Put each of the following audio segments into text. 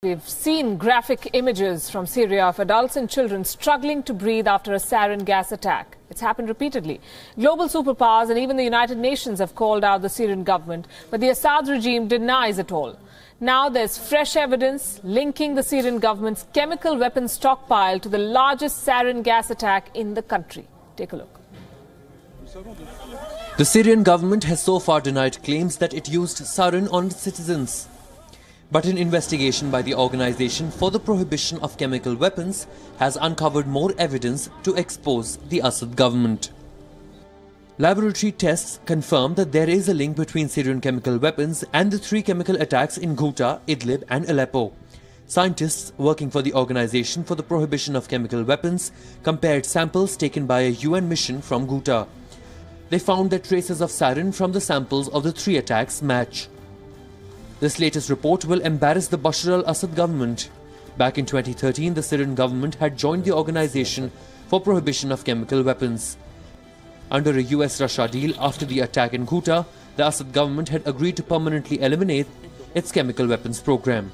We've seen graphic images from Syria of adults and children struggling to breathe after a sarin gas attack. It's happened repeatedly. Global superpowers and even the United Nations have called out the Syrian government, but the Assad regime denies it all. Now there's fresh evidence linking the Syrian government's chemical weapons stockpile to the largest sarin gas attack in the country. Take a look. The Syrian government has so far denied claims that it used sarin on its citizens. But an investigation by the Organization for the Prohibition of Chemical Weapons has uncovered more evidence to expose the Assad government. Laboratory tests confirm that there is a link between Syrian chemical weapons and the 3 chemical attacks in Ghouta, Idlib and Aleppo. Scientists working for the Organization for the Prohibition of Chemical Weapons compared samples taken by a UN mission from Ghouta. They found that traces of sarin from the samples of the 3 attacks match. This latest report will embarrass the Bashar al-Assad government. Back in 2013, the Syrian government had joined the Organization for Prohibition of Chemical Weapons. Under a US-Russia deal after the attack in Ghouta, the Assad government had agreed to permanently eliminate its chemical weapons program.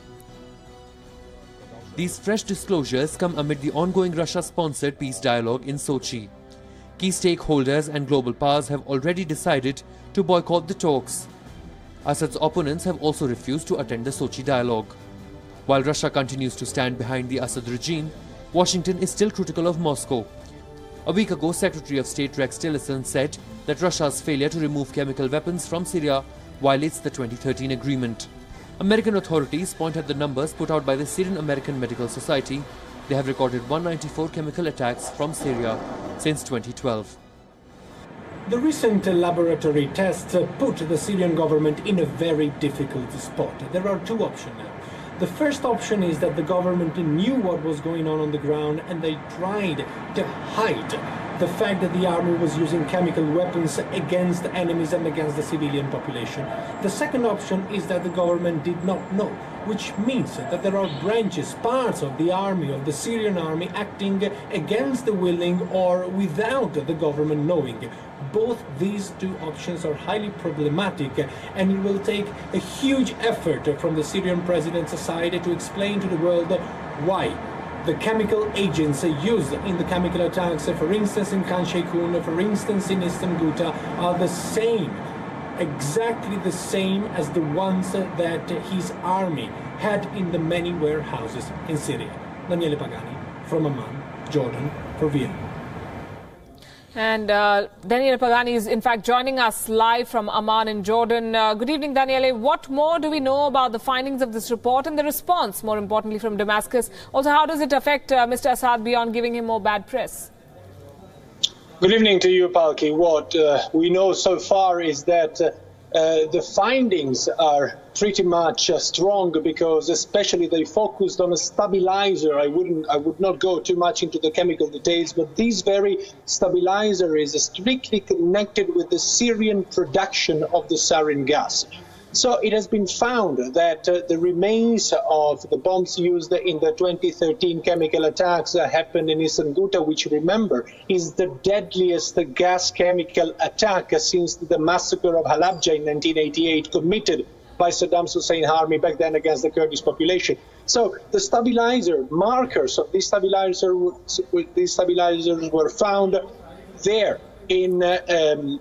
These fresh disclosures come amid the ongoing Russia-sponsored peace dialogue in Sochi. Key stakeholders and global powers have already decided to boycott the talks. Assad's opponents have also refused to attend the Sochi dialogue. While Russia continues to stand behind the Assad regime, Washington is still critical of Moscow. A week ago, Secretary of State Rex Tillerson said that Russia's failure to remove chemical weapons from Syria violates the 2013 agreement. American authorities point at the numbers put out by the Syrian American Medical Society. They have recorded 194 chemical attacks from Syria since 2012. The recent laboratory tests put the Syrian government in a very difficult spot. There are 2 options now. The first option is that the government knew what was going on the ground and they tried to hide the fact that the army was using chemical weapons against enemies and against the civilian population. The second option is that the government did not know, which means that there are branches, parts of the army, of the Syrian army, acting against the willing or without the government knowing. Both these 2 options are highly problematic, and it will take a huge effort from the Syrian president's side to explain to the world why the chemical agents used in the chemical attacks, for instance in Khan Sheikhoun, for instance in Eastern Ghouta, are the same, exactly the same as the ones that his army had in the many warehouses in Syria. Daniele Pagani from Amman, Jordan, for VN. And Daniele Pagani is in fact joining us live from Amman in Jordan. Good evening, Daniele. What more do we know about the findings of this report and the response, more importantly, from Damascus? Also, how does it affect Mr. Assad beyond giving him more bad press? Good evening to you, Palki. What we know so far is that the findings are pretty much strong, because especially they focused on a stabilizer. I would not go too much into the chemical details, but this very stabilizer is strictly connected with the Syrian production of the sarin gas. So it has been found that the remains of the bombs used in the 2013 chemical attacks happened in Eastern Ghouta, which, remember, is the deadliest gas chemical attack since the massacre of Halabja in 1988 committed by Saddam Hussein's army back then against the Kurdish population. So the stabilizer markers of these stabilizers were found there in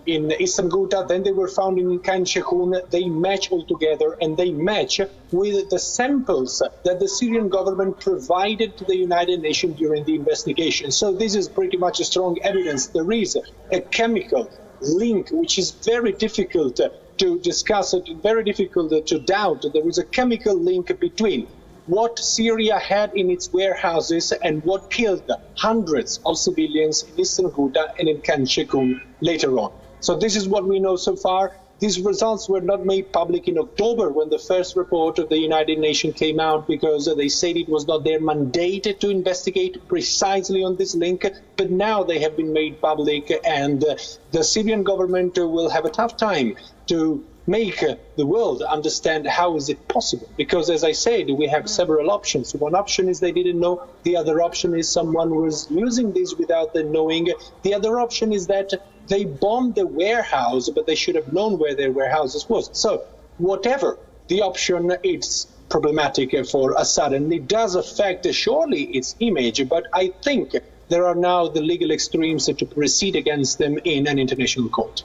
Eastern Ghouta, then they were found in Khan Sheikhoun. They match all together, and they match with the samples that the Syrian government provided to the United Nations during the investigation. So this is pretty much a strong evidence. There is a chemical link, which is very difficult to discuss, very difficult to doubt. There is a chemical link between what Syria had in its warehouses and what killed hundreds of civilians in Eastern Ghouta and in Khan Sheikhoun later on. So this is what we know so far. These results were not made public in October when the first report of the United Nations came out, because they said it was not their mandate to investigate precisely on this link. But now they have been made public, and the Syrian government will have a tough time to make the world understand how is it possible. Because, as I said, we have several options. One option is they didn't know. The other option is someone was using this without them knowing. The other option is that they bombed the warehouse, but they should have known where their warehouses was. So whatever the option, it's problematic for Assad, and it does affect surely its image, but I think there are now the legal extremes to proceed against them in an international court.